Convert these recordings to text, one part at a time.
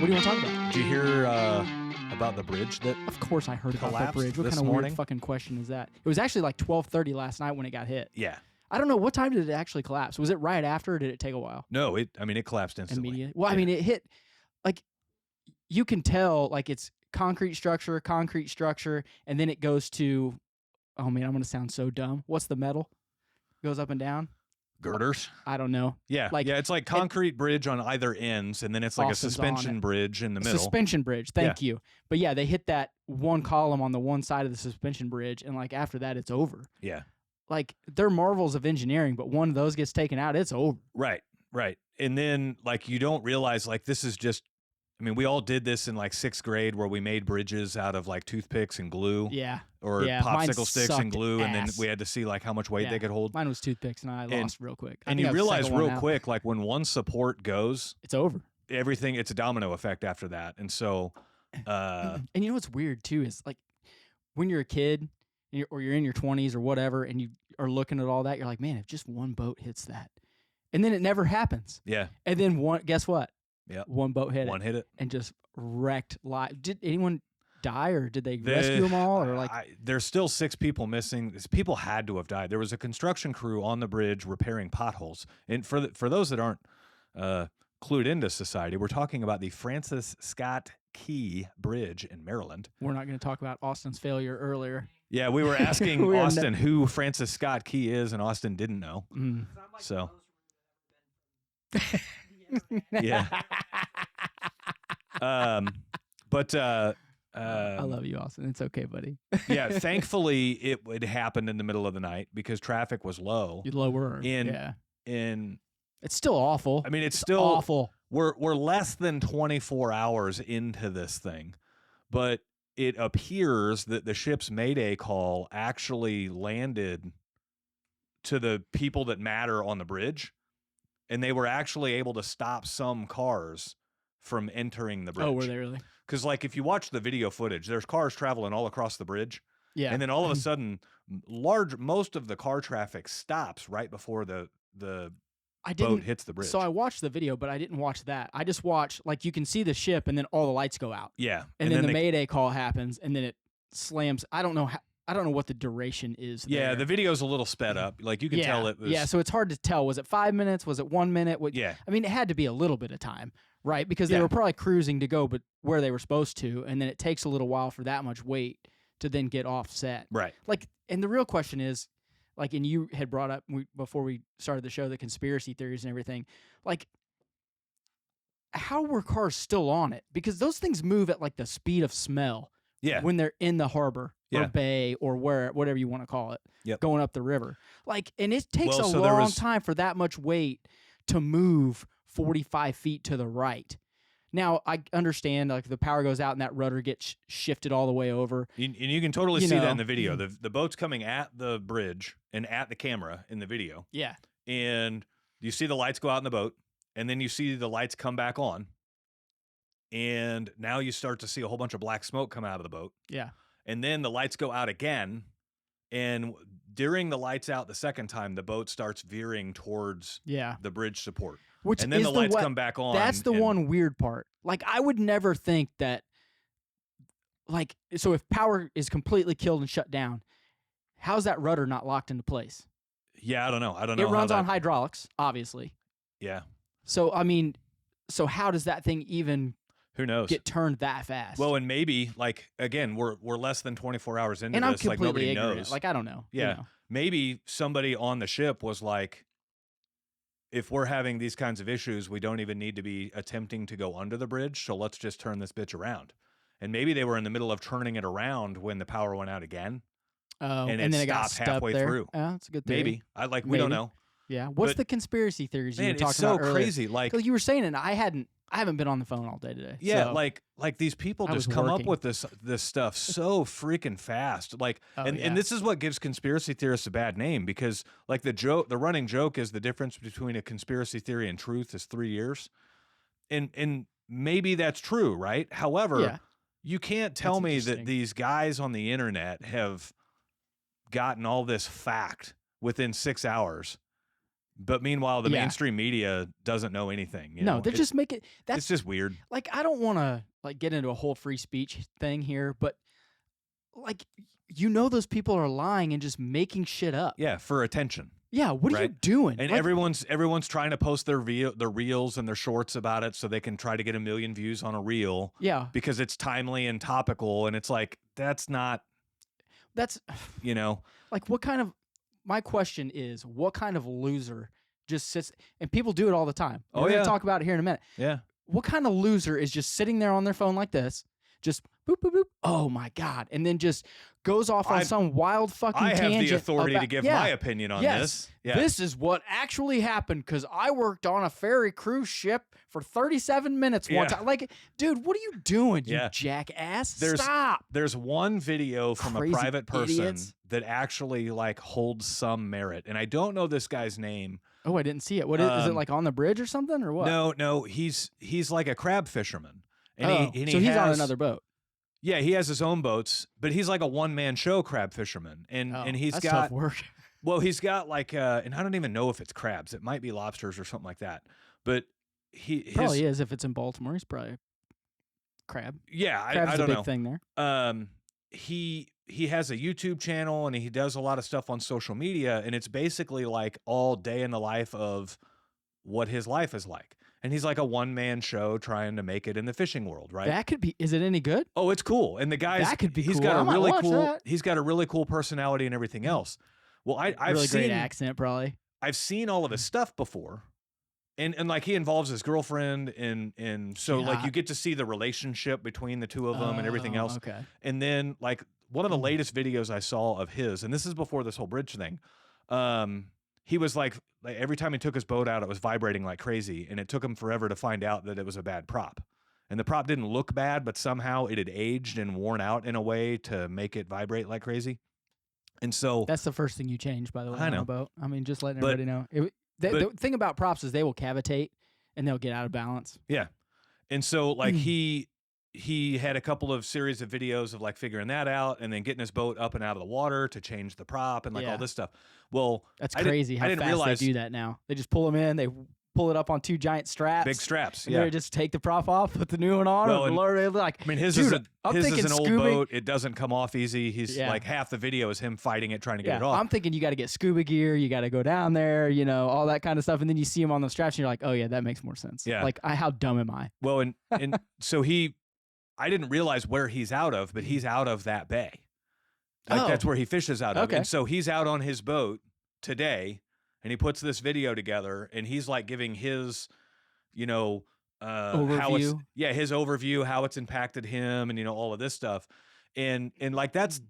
What do you want to talk about? Did you hear about the bridge that Of course I heard about that collapsed bridge. What this kind of morning? weird fucking question is that? It was actually like 12:30 last night when it got hit. Yeah. I don't know. What time did it actually collapse? Was it right after or did it take a while? No, it collapsed instantly. Immediate. Well, I mean, it hit, like, you can tell, like, it's concrete structure, and then it goes to, oh man, I'm going to sound so dumb. What's the metal? Goes up and down? Girders? I don't know. Yeah. Like, it's like concrete bridge on either ends, and then it's like Austin's a suspension bridge in the middle. Suspension bridge. Thank you. But yeah, they hit that one column on the one side of the suspension bridge, and like after that, it's over. Yeah. Like, they're marvels of engineering, but one of those gets taken out, it's over. Right. And then, like, you don't realize, like, this is just, I mean, we all did this in, like, 6th grade where we made bridges out of, like, toothpicks and glue. Yeah. Or mine popsicle sticks and sucked glue, and then ass. we had to see, like, how much weight they could hold. Mine was toothpicks, and I lost real quick. And you realize real quick, like, when one support goes, it's over. Everything, it's a domino effect after that. And so, and you know what's weird, too, is, like, when you're a kid, or you're in your 20s or whatever, and you are looking at all that, you're like, man, if just one boat hits that. And then it never happens. yeah. And then guess what? Yeah. One boat hit One it. hit it. And just wrecked live. Did anyone die, or did they rescue them all? Or like, there's still 6 people missing. People had to have died. There was a construction crew on the bridge repairing potholes. And for those that aren't clued into society, we're talking about the Francis Scott Key Bridge in Maryland. we're not going to talk about Austin's failure earlier. Yeah, we were asking We are Austin who Francis Scott Key is, and Austin didn't know. Mm. So, yeah. But I love you, Austin. It's okay, buddy. yeah, thankfully it happened in the middle of the night because traffic was low. You lower. In It's still awful. I mean, it's still awful. We're less than 24 hours into this thing, but it appears that the ship's Mayday call actually landed to the people that matter on the bridge, and they were actually able to stop some cars from entering the bridge. Oh, were they really? Because, like, if you watch the video footage, there's cars traveling all across the bridge. Yeah. And then all of a sudden, most of the car traffic stops right before the boat hits the bridge. So I watched the video, but I didn't watch that. I just watched, like, you can see the ship, and then all the lights go out. Yeah. And then the Mayday call happens, and then it slams. I don't know what the duration is. Yeah, there. the video's a little sped up. Like, you can tell it was. Yeah, so it's hard to tell. Was it 5 minutes? Was it 1 minute? Yeah. I mean, it had to be a little bit of time, right? Because they were probably cruising to go, but where they were supposed to, and then it takes a little while for that much weight to then get offset. Right. Like, and the real question is, like, and you had brought up before we started the show, the conspiracy theories and everything. Like, how were cars still on it? Because those things move at like the speed of smell. Yeah. When they're in the harbor or bay or whatever you want to call it, going up the river. Like, and it takes a long time for that much weight to move 45 feet to the right. Now, I understand, like, the power goes out and that rudder gets shifted all the way over. And you can totally see that in the video. The boat's coming at the bridge and at the camera in the video. Yeah. And you see the lights go out in the boat, and then you see the lights come back on. And now you start to see a whole bunch of black smoke come out of the boat. Yeah. And then the lights go out again. And during the lights out the second time, the boat starts veering towards the bridge support. And then the lights come back on. That's the one weird part. Like, I would never think that, like, so if power is completely killed and shut down, how's that rudder not locked into place? Yeah, I don't know. It runs on hydraulics, obviously. Yeah. So, I mean, how does that thing even who knows get turned that fast? Well, and maybe, like, again, we're less than 24 hours into and this. I'm Like, nobody ignorant. knows. Like, I don't know. Yeah. You know. Maybe somebody on the ship was like, if we're having these kinds of issues, we don't even need to be attempting to go under the bridge, so let's just turn this bitch around. And maybe they were in the middle of turning it around when the power went out again. Oh, and then it it got stopped halfway there. through. Yeah, that's a good theory. Maybe. We don't know. Yeah. What's But, the conspiracy theories you were talking it's so about earlier? crazy. Like, you were saying, and I haven't been on the phone all day today. yeah, so. like these people I just was come working. up with this stuff so freaking fast. Like, and this is what gives conspiracy theorists a bad name, because, like, the running joke is the difference between a conspiracy theory and truth is 3 years, and maybe that's true, right? However, you can't tell me that these guys on the internet have gotten all this fact within 6 hours But meanwhile, the mainstream media doesn't know anything. You know? They're just making it's just weird. Like, I don't want to like get into a whole free speech thing here, but like, those people are lying and just making shit up. Yeah, for attention. Yeah, what are you doing? And everyone's trying to post their reels and their shorts about it so they can try to get 1 million views on a reel. Yeah, because it's timely and topical, and it's like that's like what kind of. My question is, what kind of loser just sits, and people do it all the time. We're going to talk about it here in a minute. Yeah. What kind of loser is just sitting there on their phone like this, just boop, boop, boop, oh my God, and then just goes off on some wild fucking tangent. I have the authority to give my opinion on this. Yeah. This is what actually happened because I worked on a ferry cruise ship for 37 minutes one time. Like, dude, what are you doing, you jackass? Stop. There's one video from a private person that actually like holds some merit, and I don't know this guy's name. Oh, I didn't see it. What is it, like on the bridge or something, or what? No, he's like a crab fisherman, and so he's on another boat. Yeah, he has his own boats, but he's like a one-man show crab fisherman, and he's that's got tough work. Well, he's got like, and I don't even know if it's crabs. It might be lobsters or something like that. But probably is if it's in Baltimore. He's probably crab. Yeah, Crab's I don't a big know. thing there. He has a YouTube channel and he does a lot of stuff on social media, and it's basically like all day in the life of what his life is like. And he's like a one-man show trying to make it in the fishing world, right? That could be. Is it any good? Oh, it's cool. And the guy's that could be. He's cool. got a really cool. That. He's got a really cool personality and everything else. Well, I've really seen great accent, probably. I've seen all of his stuff before, and like he involves his girlfriend, and so like you get to see the relationship between the two of them and everything else. Okay. And then like one of the latest videos I saw of his, and this is before this whole bridge thing, he was like every time he took his boat out, it was vibrating like crazy, and it took him forever to find out that it was a bad prop. And the prop didn't look bad, but somehow it had aged and worn out in a way to make it vibrate like crazy. And so that's the first thing you change, by the way. I know. On a boat. I mean, just letting everybody know. The thing about props is they will cavitate and they'll get out of balance. Yeah. And so like he had a couple of series of videos of like figuring that out and then getting his boat up and out of the water to change the prop and like all this stuff. Well, that's crazy how fast they do that now. They just pull them in, they pull it up on 2 giant straps. Big straps, and they just take the prop off, put the new one on. Well, I mean, his is an old boat. It doesn't come off easy. He's like half the video is him fighting it, trying to get it off. I'm thinking you got to get scuba gear. You got to go down there, all that kind of stuff. And then you see him on the straps and you're like, oh yeah, that makes more sense. Yeah. Like, how dumb am I? Well, and so I didn't realize where he's out of, but he's out of that bay. Like that's where he fishes out of. And so he's out on his boat today, and he puts this video together, and he's like giving his, overview. His overview, how it's impacted him, and all of this stuff, and like that's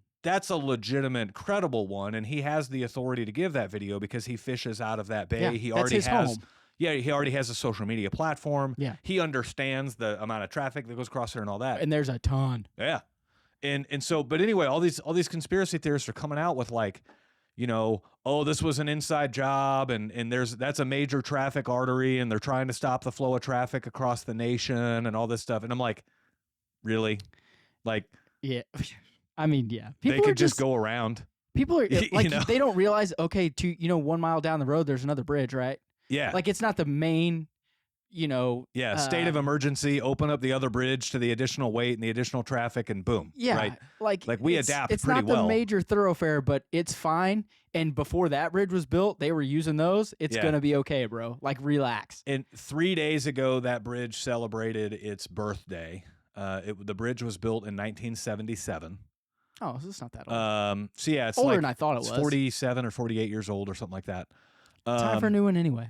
a legitimate, credible one, and he has the authority to give that video because he fishes out of that bay. Yeah, he already has home. Yeah, he already has a social media platform. Yeah, he understands the amount of traffic that goes across there and all that. And there's a ton. Yeah, and so, but anyway, all these conspiracy theorists are coming out with like, this was an inside job, and that's a major traffic artery, and they're trying to stop the flow of traffic across the nation and all this stuff. And I'm like, really? Like, yeah, I mean, yeah, they could just go around. People are like, they don't realize, 1 mile down the road, there's another bridge, right? Yeah. Like, it's not the main, state of emergency, open up the other bridge to the additional weight and the additional traffic, and boom. Yeah. Right? Like we adapt it's pretty well. It's not the major thoroughfare, but it's fine. And before that bridge was built, they were using those. It's going to be okay, bro. Like, relax. And 3 days ago, that bridge celebrated its birthday. The bridge was built in 1977. Oh, so it's not that old. So yeah, it's older like than I thought it was. 47 or 48 years old or something like that. Time for a new one anyway.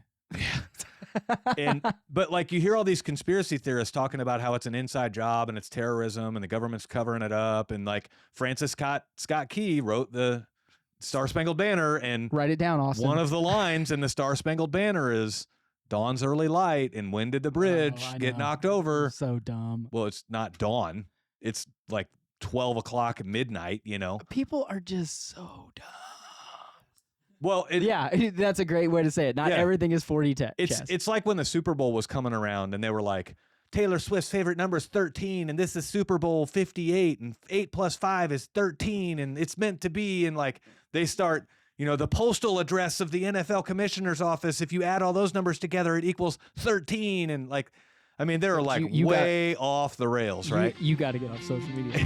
Yeah. But like, you hear all these conspiracy theorists talking about how it's an inside job and it's terrorism and the government's covering it up, and like Francis Scott Key wrote the Star Spangled Banner, and write it down, Austin. One of the lines in the Star Spangled Banner is dawn's early light, and when did the bridge get knocked over? So dumb. Well, it's not dawn. It's like 12 o'clock at midnight, People are just so dumb. Well, that's a great way to say it. Not everything is 40 chess. It's like when the Super Bowl was coming around and they were like, Taylor Swift's favorite number is 13, and this is Super Bowl 58, and 8 plus 5 is 13, and it's meant to be. And like, they start, the postal address of the NFL commissioner's office, if you add all those numbers together, it equals 13. And like, I mean, they're like way off the rails, right? You got to get off social media.